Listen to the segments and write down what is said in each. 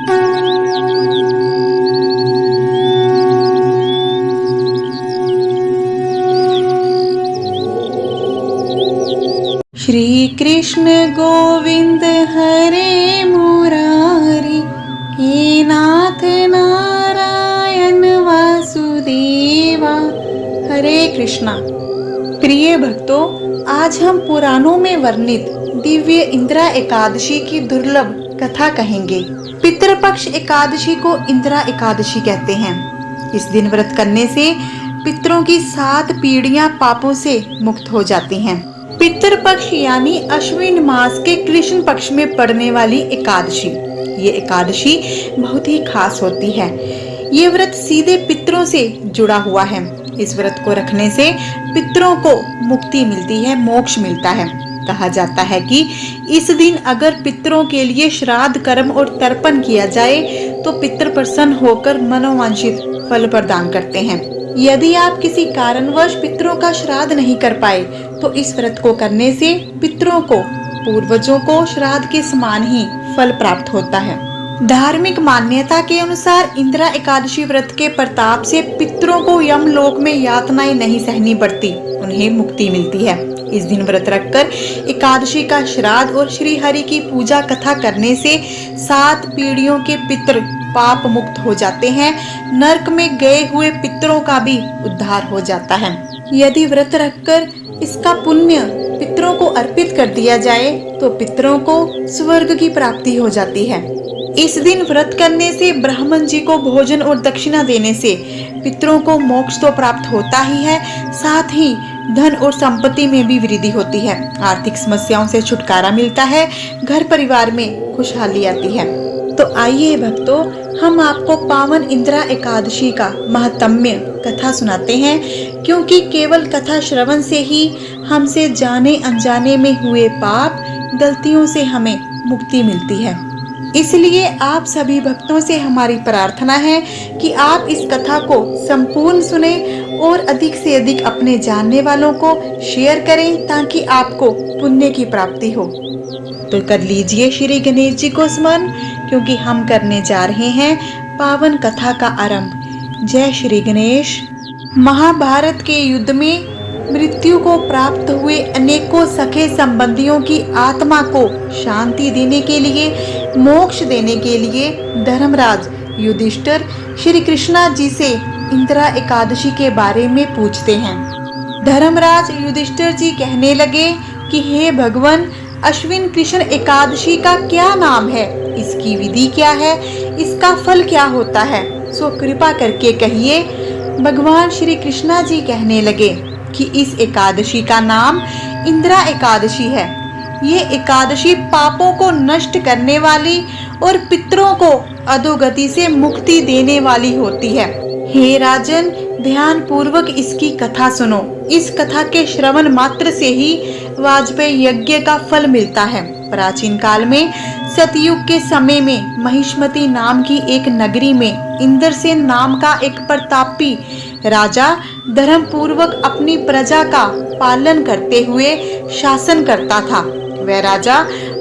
श्री कृष्ण गोविंद हरे मुरारी, हे नाथ नारायण वासुदेवा। हरे कृष्णा। प्रिय भक्तों, आज हम पुराणों में वर्णित दिव्य इंदिरा एकादशी की दुर्लभ कथा कहेंगे। पितृपक्ष एकादशी को इंदिरा एकादशी कहते हैं। इस दिन व्रत करने से पितरों की 7 पीढ़ियां पापों से मुक्त हो जाती हैं। पितृपक्ष यानी अश्विन मास के कृष्ण पक्ष में पड़ने वाली एकादशी। ये एकादशी बहुत ही खास होती है। ये व्रत सीधे पितरों से जुड़ा हुआ है। इस व्रत को रखने से पितरों को मुक्ति मिलती है, मोक्ष मिलता है। कहा जाता है कि इस दिन अगर पितरों के लिए श्राद्ध कर्म और तर्पण किया जाए तो पितर प्रसन्न होकर मनोवांछित फल प्रदान करते हैं। यदि आप किसी कारणवश पितरों का श्राद्ध नहीं कर पाए तो इस व्रत को करने से पितरों को, पूर्वजों को श्राद्ध के समान ही फल प्राप्त होता है। धार्मिक मान्यता के अनुसार इंदिरा एकादशी व्रत के प्रताप से पितरों को यमलोक में यातनाएं नहीं सहनी पड़ती, उन्हें मुक्ति मिलती है। इस दिन व्रत रखकर एकादशी का श्राद्ध और श्री हरि की पूजा कथा करने से 7 पीढ़ियों के पितर पाप मुक्त हो जाते हैं। नरक में गए हुए पितरों का भी उद्धार हो जाता है। यदि व्रत रखकर इसका पुण्य पितरों को अर्पित कर दिया जाए तो पितरों को स्वर्ग की प्राप्ति हो जाती है। इस दिन व्रत करने से ब्राह्मण जी को भोजन और दक्षिणा देने से पितरों को मोक्ष तो प्राप्त होता ही है, साथ ही धन और संपत्ति में भी वृद्धि होती है। आर्थिक समस्याओं से छुटकारा मिलता है, घर परिवार में खुशहाली आती है। तो आइए भक्तों, हम आपको पावन इंदिरा एकादशी का महत्म्य कथा सुनाते हैं, क्योंकि केवल कथा श्रवण से ही हमसे जाने अनजाने में हुए पाप, गलतियों से हमें मुक्ति मिलती है। इसलिए आप सभी भक्तों से हमारी प्रार्थना है कि आप इस कथा को संपूर्ण सुने और अधिक से अधिक अपने जानने वालों को शेयर करें, ताकि आपको पुण्य की प्राप्ति हो। तो कर लीजिए श्री गणेश जी को स्मरण, क्योंकि हम करने जा रहे हैं पावन कथा का आरंभ। जय श्री गणेश। महाभारत के युद्ध में मृत्यु को प्राप्त हुए अनेकों सखे संबंधियों की आत्मा को शांति देने के लिए, मोक्ष देने के लिए धर्मराज युधिष्ठिर श्री कृष्णा जी से इंदिरा एकादशी के बारे में पूछते हैं। धर्मराज युधिष्ठिर जी कहने लगे कि हे भगवान, अश्विन कृष्ण एकादशी का क्या नाम है, इसकी विधि क्या है, इसका फल क्या होता है, सो कृपा करके कहिए। भगवान श्री कृष्णा जी कहने लगे कि इस एकादशी का नाम इंदिरा एकादशी है। ये एकादशी पापों को नष्ट करने वाली और पितरों को अधोगति से मुक्ति देने वाली होती है। हे राजन, ध्यान पूर्वक इसकी कथा सुनो। इस कथा के श्रवण मात्र से ही वाजपेयी यज्ञ का फल मिलता है। प्राचीन काल में सतयुग के समय में महिष्मती नाम की एक नगरी में इंद्रसेन नाम का एक प्रतापी राजा धर्म पूर्वक अपनी प्रजा का पालन करते हुए शासन करता था। वह राजा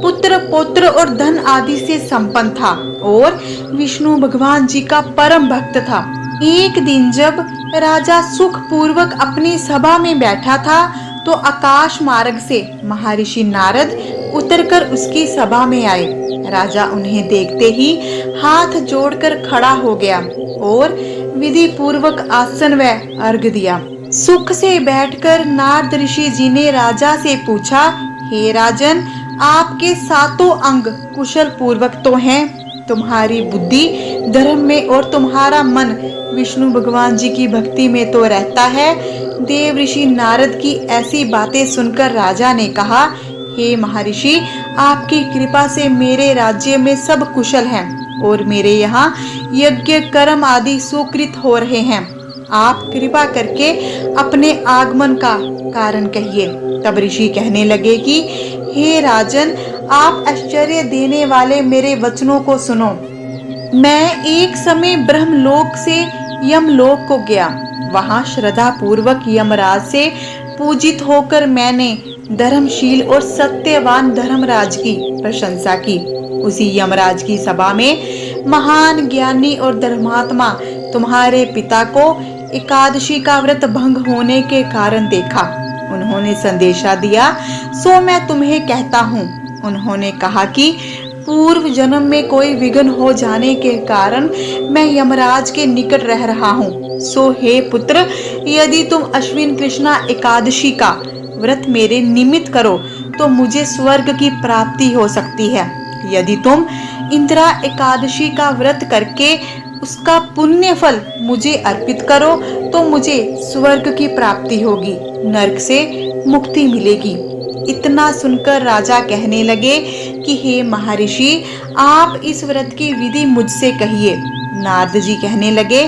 पुत्र, पौत्र और धन आदि से संपन्न था और विष्णु भगवान जी का परम भक्त था। एक दिन जब राजा सुख पूर्वक अपनी सभा में बैठा था तो आकाश मार्ग से महर्षि नारद उतरकर उसकी सभा में आए। राजा उन्हें देखते ही हाथ जोड़कर खड़ा हो गया और विधि पूर्वक आसन व अर्घ दिया। सुख से बैठकर नारद ऋषि जी ने राजा से पूछा, हे राजन, आपके 7 अंग कुशल पूर्वक तो हैं, तुम्हारी बुद्धि धर्म में और तुम्हारा मन विष्णु भगवान जी की भक्ति में तो रहता है। देव ऋषि नारद की ऐसी बातें सुनकर राजा ने कहा, हे महर्षि, आपकी कृपा से मेरे राज्य में सब कुशल हैं और मेरे यहाँ यज्ञ कर्म आदि सुकृत हो रहे हैं। आप कृपा करके अपने आगमन का कारण कहिए। तब ऋषि कहने लगे कि हे राजन, आप आश्चर्य देने वाले मेरे वचनों को सुनो। मैं एक समय ब्रह्मलोक से यमलोक को गया। वहां श्रद्धा पूर्वक यमराज से पूजित होकर मैंने धर्मशील और सत्यवान धर्मराज की प्रशंसा की। उसी यमराज की सभा में महान ज्ञानी और धर्मात्मा तुम्हारे पिता को एकादशी का व्रत भंग होने के कारण देखा। उन्होंने संदेशा दिया, सो मैं तुम्हें कहता हूँ। उन्होंने कहा कि पूर्व जन्म में कोई विघ्न हो जाने के कारण मैं यमराज के निकट रह रहा हूँ। सो हे पुत्र, यदि तुम अश्विन कृष्णा एकादशी का व्रत मेरे निमित्त करो तो मुझे स्वर्ग की प्राप्ति हो सकती है। यदि तुम इंदिरा एकादशी का व्रत करके उसका पुण्य फल मुझे अर्पित करो तो मुझे स्वर्ग की प्राप्ति होगी, नरक से मुक्ति मिलेगी। इतना सुनकर राजा कहने लगे कि हे महर्षि, आप इस व्रत की विधि मुझसे कहिए। नारद जी कहने लगे,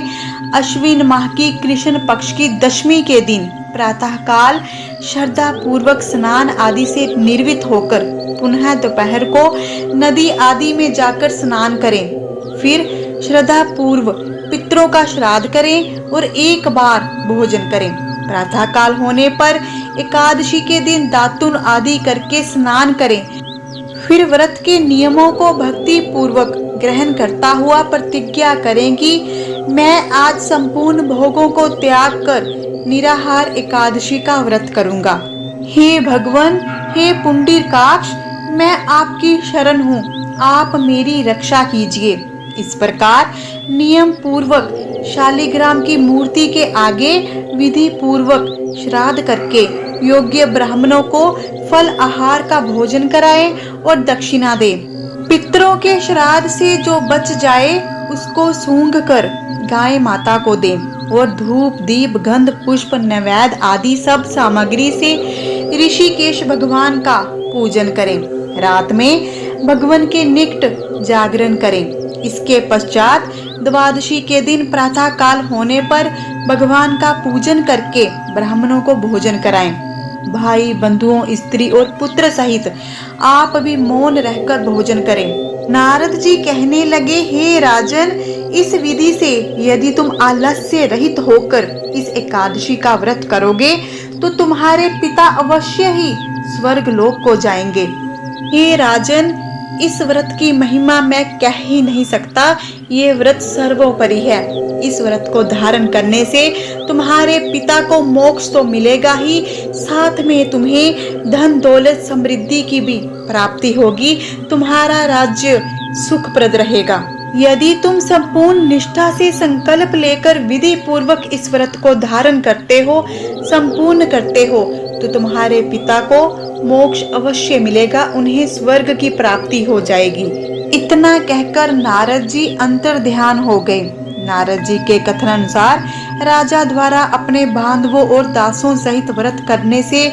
अश्विन माह की कृष्ण पक्ष की दशमी के दिन प्रातः काल श्रद्धा पूर्वक स्नान आदि से निर्वित होकर पुनः दोपहर को नदी आदि में जाकर स्नान करें। फिर श्रद्धा पूर्व पितरों का श्राद्ध करें और एक बार भोजन करें। प्रातः काल होने पर एकादशी के दिन दातुन आदि करके स्नान करें। फिर व्रत के नियमों को भक्ति पूर्वक ग्रहण करता हुआ प्रतिज्ञा करें कि मैं आज संपूर्ण भोगों को त्याग कर निराहार एकादशी का व्रत करूंगा। हे भगवान, हे पुंडरीकाक्ष, मैं आपकी शरण हूँ, आप मेरी रक्षा कीजिए। इस प्रकार नियम पूर्वक शालिग्राम की मूर्ति के आगे विधि पूर्वक श्राद्ध करके योग्य ब्राह्मणों को फल आहार का भोजन कराए और दक्षिणा दे। पितरों के श्राद्ध से जो बच जाए उसको सूंघ कर गाय माता को दे और धूप दीप गंध पुष्प नैवेद्य आदि सब सामग्री से ऋषिकेश भगवान का पूजन करें। रात में भगवान के निकट जागरण करें। इसके पश्चात द्वादशी के दिन प्रातः काल होने पर भगवान का पूजन करके ब्राह्मणों को भोजन कराएं। भाई बंधुओं स्त्री और पुत्र सहित आप भी मौन रहकर भोजन करें। नारद जी कहने लगे, हे राजन, इस विधि से यदि तुम आलस्य रहित होकर इस एकादशी का व्रत करोगे तो तुम्हारे पिता अवश्य ही स्वर्ग लोक को जाएंगे। हे राजन, इस व्रत की महिमा मैं कह ही नहीं सकता। ये व्रत सर्वोपरि है। इस व्रत को धारण करने से तुम्हारे पिता को मोक्ष तो मिलेगा ही, साथ में तुम्हें धन दौलत समृद्धि की भी प्राप्ति होगी। तुम्हारा राज्य सुखप्रद रहेगा। यदि तुम संपूर्ण निष्ठा से संकल्प लेकर विधि पूर्वक इस व्रत को धारण करते हो, संपूर्ण करते हो, तो तुम्हारे पिता को मोक्ष अवश्य मिलेगा, उन्हें स्वर्ग की प्राप्ति हो जाएगी। इतना कहकर नारद जी अंतर ध्यान हो गए। नारद जी के कथन अनुसार राजा द्वारा अपने बांधवों और दासों सहित व्रत करने से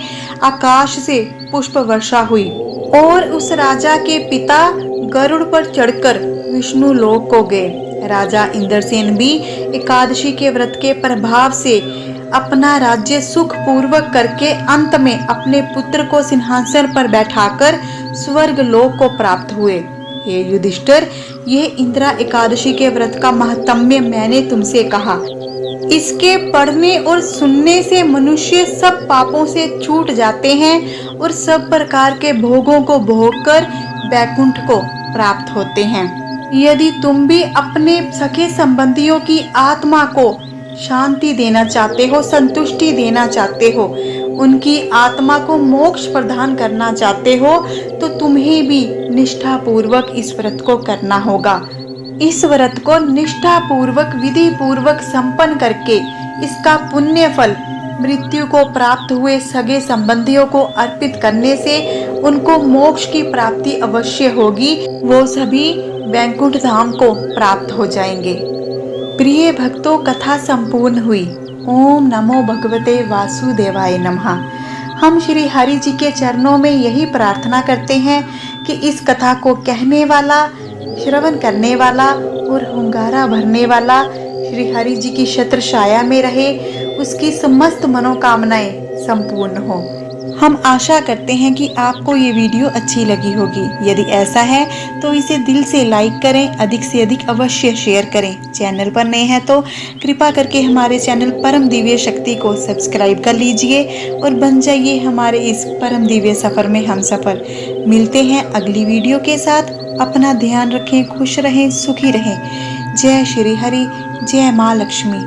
आकाश से पुष्प वर्षा हुई और उस राजा के पिता गरुड़ पर चढ़कर विष्णु लोक को गए। राजा इंद्रसेन भी एकादशी के व्रत के प्रभाव से अपना राज्य सुख पूर्वक करके अंत में अपने पुत्र को सिंहासन पर बैठाकर स्वर्ग लोक को प्राप्त हुए। हे युधिष्ठिर, यह इंदिरा एकादशी के व्रत का महात्म्य मैंने तुमसे कहा। इसके पढ़ने और सुनने से मनुष्य सब पापों से छूट जाते हैं और सब प्रकार के भोगों को भोगकर वैकुंठ को प्राप्त होते हैं। यदि तुम भी अपने सखे संबंधियों की आत्मा को शांति देना चाहते हो, संतुष्टि देना चाहते हो, उनकी आत्मा को मोक्ष प्रदान करना चाहते हो, तो तुम्हें भी निष्ठा पूर्वक इस व्रत को करना होगा। इस व्रत को निष्ठा पूर्वक विधि पूर्वक संपन्न करके इसका पुण्य फल मृत्यु को प्राप्त हुए सगे संबंधियों को अर्पित करने से उनको मोक्ष की प्राप्ति अवश्य होगी। वो सभी वैकुंठ धाम को प्राप्त हो जाएंगे। प्रिय भक्तों, कथा संपूर्ण हुई। ओम नमो भगवते वासुदेवाय नमः। हम श्री हरि जी के चरणों में यही प्रार्थना करते हैं कि इस कथा को कहने वाला, श्रवण करने वाला और हुंगारा भरने वाला श्री हरि जी की छत्र छाया में रहे, उसकी समस्त मनोकामनाएं संपूर्ण हो। हम आशा करते हैं कि आपको ये वीडियो अच्छी लगी होगी। यदि ऐसा है तो इसे दिल से लाइक करें, अधिक से अधिक अवश्य शेयर करें। चैनल पर नए हैं तो कृपा करके हमारे चैनल परम दिव्य शक्ति को सब्सक्राइब कर लीजिए और बन जाइए हमारे इस परम दिव्य सफर में हम सफर। मिलते हैं अगली वीडियो के साथ। अपना ध्यान रखें, खुश रहें, सुखी रहें। जय श्री हरि, जय माँ लक्ष्मी।